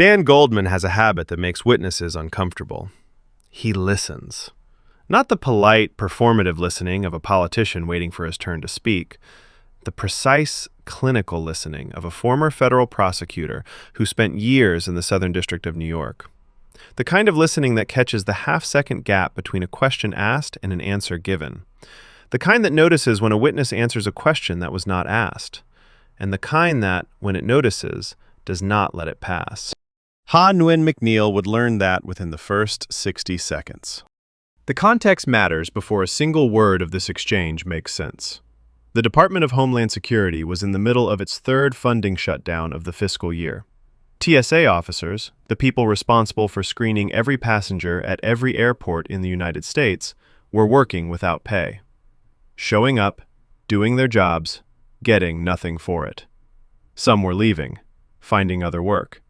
Dan Goldman has a habit that makes witnesses uncomfortable. He listens. Not the polite, performative listening of a politician waiting for his turn to speak. The precise, clinical listening of a former federal prosecutor who spent years in the Southern District of New York. The kind of listening that catches the half-second gap between a question asked and an answer given. The kind that notices when a witness answers a question that was not asked. And the kind that, when it notices, does not let it pass. Ha Nguyen McNeil would learn that within the first 60 seconds. The context matters before a single word of this exchange makes sense. The Department of Homeland Security was in the middle of its third funding shutdown of the fiscal year. TSA officers, the people responsible for screening every passenger at every airport in the United States, were working without pay. Showing up, doing their jobs, getting nothing for it. Some were leaving, finding other work,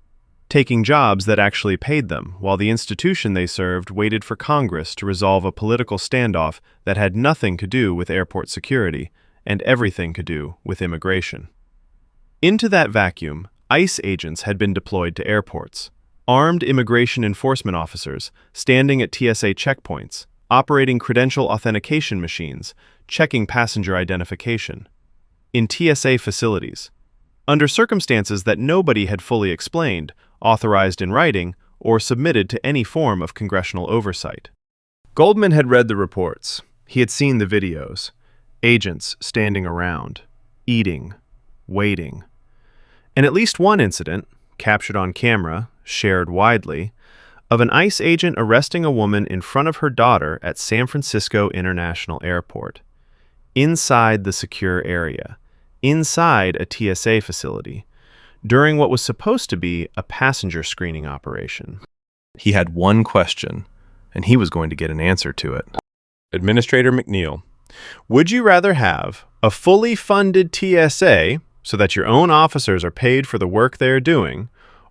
taking jobs that actually paid them, while the institution they served waited for Congress to resolve a political standoff that had nothing to do with airport security and everything to do with immigration. Into that vacuum, ICE agents had been deployed to airports, armed immigration enforcement officers standing at TSA checkpoints, operating credential authentication machines, checking passenger identification. In TSA facilities, under circumstances that nobody had fully explained, authorized in writing, or submitted to any form of congressional oversight. Goldman had read the reports. He had seen the videos. Agents standing around, eating, waiting. And at least one incident, captured on camera, shared widely, of an ICE agent arresting a woman in front of her daughter at San Francisco International Airport. Inside the secure area, inside a TSA facility, during what was supposed to be a passenger screening operation. He had one question, and he was going to get an answer to it. Administrator McNeil, would you rather have a fully funded TSA so that your own officers are paid for the work they are doing,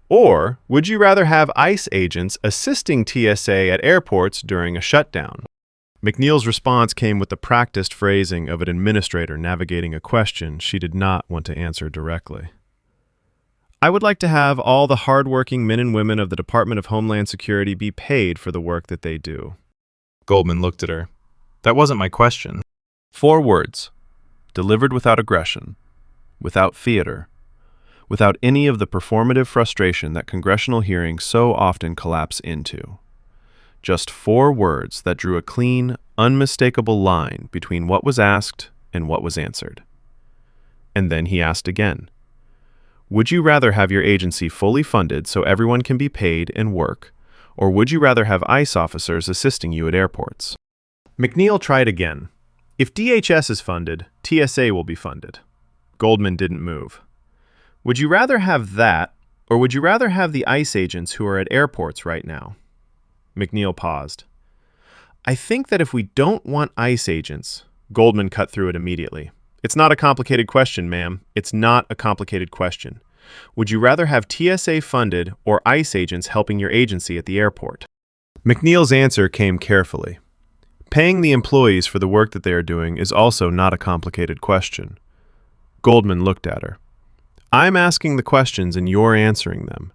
or would you rather have ICE agents assisting TSA at airports during a shutdown? McNeil's response came with the practiced phrasing of an administrator navigating a question she did not want to answer directly. I would like to have all the hardworking men and women of the Department of Homeland Security be paid for the work that they do. Goldman looked at her. That wasn't my question. 4 words, delivered without aggression, without theater, without any of the performative frustration that congressional hearings so often collapse into. Just 4 words that drew a clean, unmistakable line between what was asked and what was answered. And then he asked again, would you rather have your agency fully funded so everyone can be paid and work, or would you rather have ICE officers assisting you at airports? McNeil tried again. If DHS is funded, TSA will be funded. Goldman didn't move. Would you rather have that, or would you rather have the ICE agents who are at airports right now? McNeil paused. I think that if we don't want ICE agents, Goldman cut through it immediately. It's not a complicated question, ma'am. It's not a complicated question. Would you rather have TSA funded or ICE agents helping your agency at the airport? McNeil's answer came carefully. Paying the employees for the work that they are doing is also not a complicated question. Goldman looked at her. I'm asking the questions and you're answering them.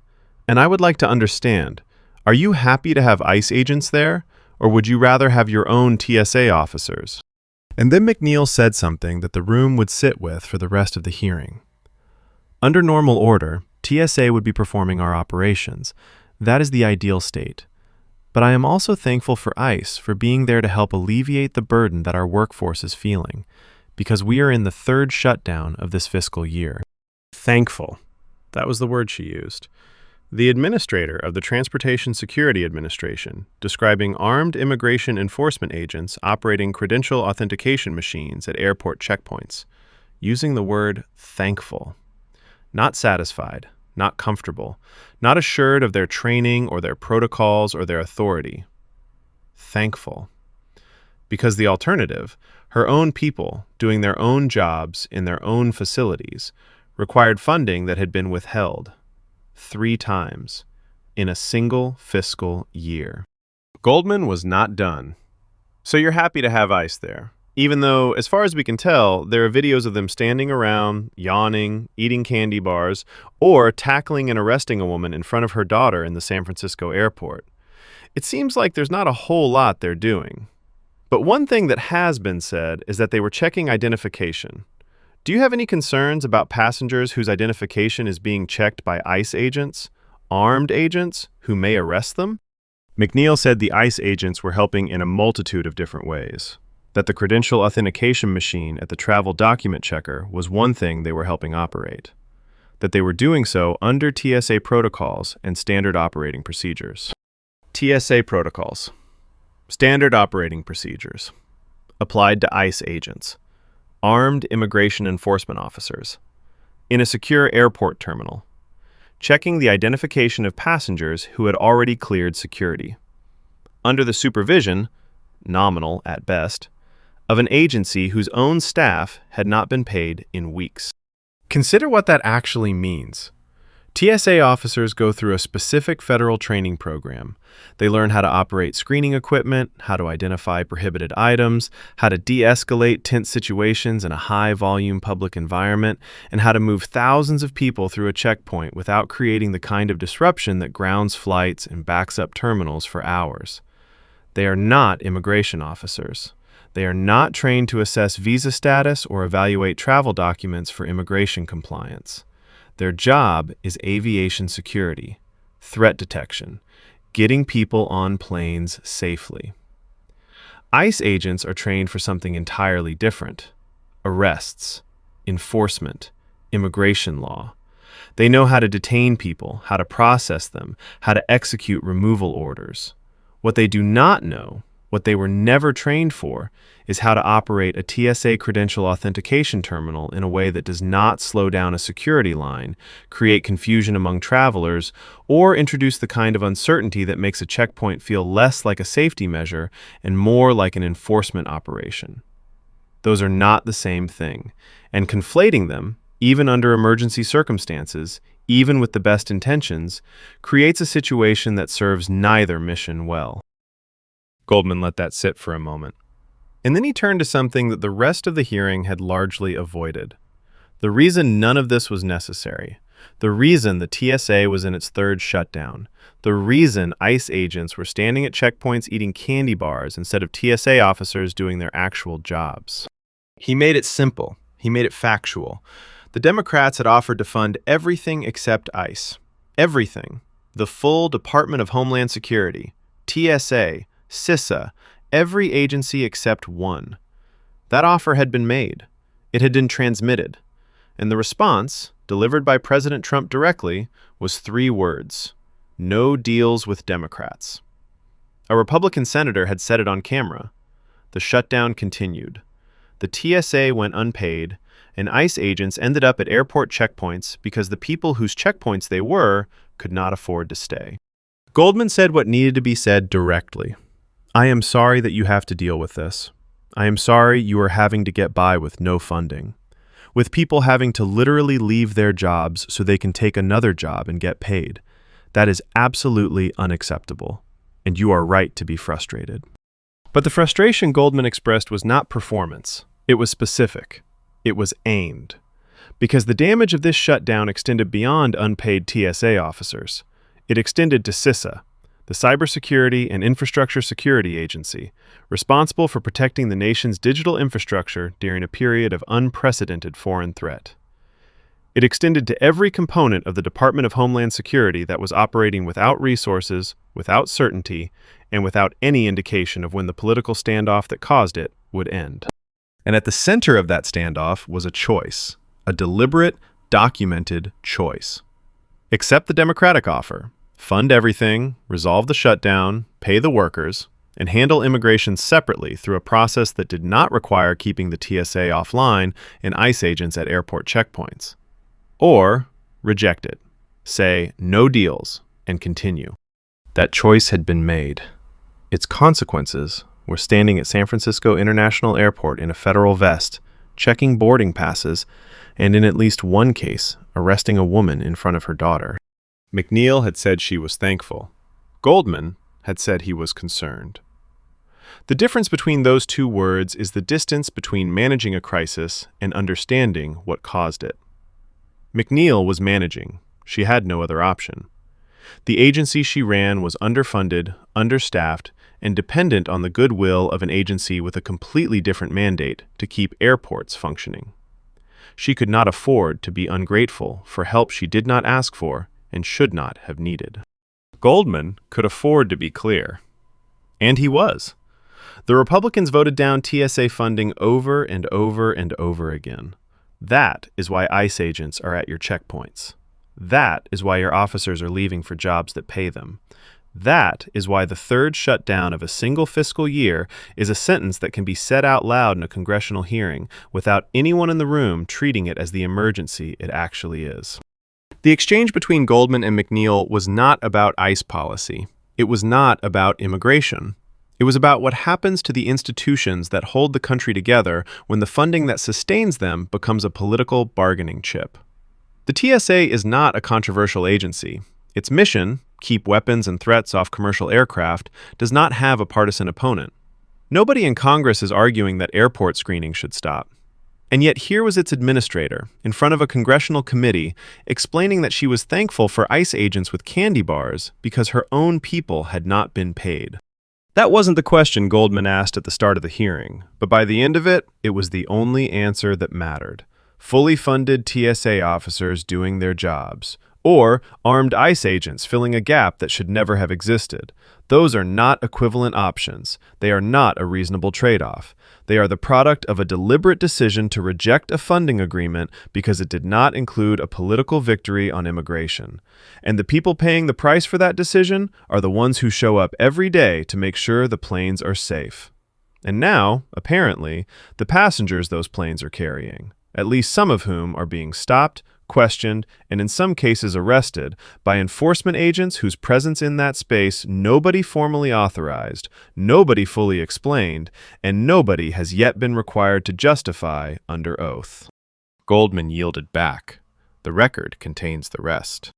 And I would like to understand, are you happy to have ICE agents there, or would you rather have your own TSA officers? And then McNeil said something that the room would sit with for the rest of the hearing. Under normal order, TSA would be performing our operations. That is the ideal state. But I am also thankful for ICE for being there to help alleviate the burden that our workforce is feeling, because we are in the 3rd shutdown of this fiscal year. Thankful. That was the word she used. The administrator of the Transportation Security Administration, describing armed immigration enforcement agents operating credential authentication machines at airport checkpoints, using the word thankful. Not satisfied, not comfortable, not assured of their training or their protocols or their authority. Thankful. Because the alternative, her own people doing their own jobs in their own facilities, required funding that had been withheld 3 times in a single fiscal year. Goldman was not done. So you're happy to have ICE there. Even though, as far as we can tell, there are videos of them standing around, yawning, eating candy bars, or tackling and arresting a woman in front of her daughter in the San Francisco airport. It seems like there's not a whole lot they're doing. But one thing that has been said is that they were checking identification. Do you have any concerns about passengers whose identification is being checked by ICE agents, armed agents, who may arrest them? McNeil said the ICE agents were helping in a multitude of different ways. That the credential authentication machine at the travel document checker was one thing they were helping operate. That they were doing so under TSA protocols and standard operating procedures. TSA protocols. Standard operating procedures. Applied to ICE agents. Armed immigration enforcement officers. In a secure airport terminal. Checking the identification of passengers who had already cleared security. Under the supervision, nominal at best, of an agency whose own staff had not been paid in weeks. Consider what that actually means. TSA officers go through a specific federal training program. They learn how to operate screening equipment, how to identify prohibited items, how to de-escalate tense situations in a high-volume public environment, and how to move thousands of people through a checkpoint without creating the kind of disruption that grounds flights and backs up terminals for hours. They are not immigration officers. They are not trained to assess visa status or evaluate travel documents for immigration compliance. Their job is aviation security, threat detection, getting people on planes safely. ICE agents are trained for something entirely different: arrests, enforcement, immigration law. They know how to detain people, how to process them, how to execute removal orders. What they do not know, what they were never trained for, is how to operate a TSA credential authentication terminal in a way that does not slow down a security line, create confusion among travelers, or introduce the kind of uncertainty that makes a checkpoint feel less like a safety measure and more like an enforcement operation. Those are not the same thing, and conflating them, even under emergency circumstances, even with the best intentions, creates a situation that serves neither mission well. Goldman let that sit for a moment. And then he turned to something that the rest of the hearing had largely avoided. The reason none of this was necessary. The reason the TSA was in its third shutdown. The reason ICE agents were standing at checkpoints eating candy bars instead of TSA officers doing their actual jobs. He made it simple. He made it factual. The Democrats had offered to fund everything except ICE. Everything. The full Department of Homeland Security, TSA, CISA, every agency except one. That offer had been made. It had been transmitted. And the response, delivered by President Trump directly, was 3 words: no deals with Democrats. A Republican senator had said it on camera. The shutdown continued. The TSA went unpaid, and ICE agents ended up at airport checkpoints because the people whose checkpoints they were could not afford to stay. Goldman said what needed to be said directly. I am sorry that you have to deal with this. I am sorry you are having to get by with no funding, with people having to literally leave their jobs so they can take another job and get paid. That is absolutely unacceptable, and you are right to be frustrated. But the frustration Goldman expressed was not performance. It was specific. It was aimed. Because the damage of this shutdown extended beyond unpaid TSA officers. It extended to CISA, the Cybersecurity and Infrastructure Security Agency, responsible for protecting the nation's digital infrastructure during a period of unprecedented foreign threat. It extended to every component of the Department of Homeland Security that was operating without resources, without certainty, and without any indication of when the political standoff that caused it would end. And at the center of that standoff was a choice, a deliberate, documented choice. Accept the Democratic offer. Fund everything, resolve the shutdown, pay the workers, and handle immigration separately through a process that did not require keeping the TSA offline and ICE agents at airport checkpoints. Or reject it, say no deals, and continue. That choice had been made. Its consequences were standing at San Francisco International Airport in a federal vest, checking boarding passes, and in at least one case, arresting a woman in front of her daughter. McNeil had said she was thankful. Goldman had said he was concerned. The difference between those two words is the distance between managing a crisis and understanding what caused it. McNeil was managing. She had no other option. The agency she ran was underfunded, understaffed, and dependent on the goodwill of an agency with a completely different mandate to keep airports functioning. She could not afford to be ungrateful for help she did not ask for and should not have needed. Goldman could afford to be clear. And he was. The Republicans voted down TSA funding over and over and over again. That is why ICE agents are at your checkpoints. That is why your officers are leaving for jobs that pay them. That is why the third shutdown of a single fiscal year is a sentence that can be said out loud in a congressional hearing without anyone in the room treating it as the emergency it actually is. The exchange between Goldman and McNeil was not about ICE policy. It was not about immigration. It was about what happens to the institutions that hold the country together when the funding that sustains them becomes a political bargaining chip. The TSA is not a controversial agency. Its mission, keep weapons and threats off commercial aircraft, does not have a partisan opponent. Nobody in Congress is arguing that airport screening should stop. And yet here was its administrator, in front of a congressional committee, explaining that she was thankful for ICE agents with candy bars because her own people had not been paid. That wasn't the question Goldman asked at the start of the hearing, but by the end of it, it was the only answer that mattered. Fully funded TSA officers doing their jobs, or armed ICE agents filling a gap that should never have existed. Those are not equivalent options. They are not a reasonable trade-off. They are the product of a deliberate decision to reject a funding agreement because it did not include a political victory on immigration. And the people paying the price for that decision are the ones who show up every day to make sure the planes are safe. And now, apparently, the passengers those planes are carrying, at least some of whom are being stopped, questioned, and in some cases arrested by enforcement agents whose presence in that space nobody formally authorized, nobody fully explained, and nobody has yet been required to justify under oath. Goldman yielded back. The record contains the rest.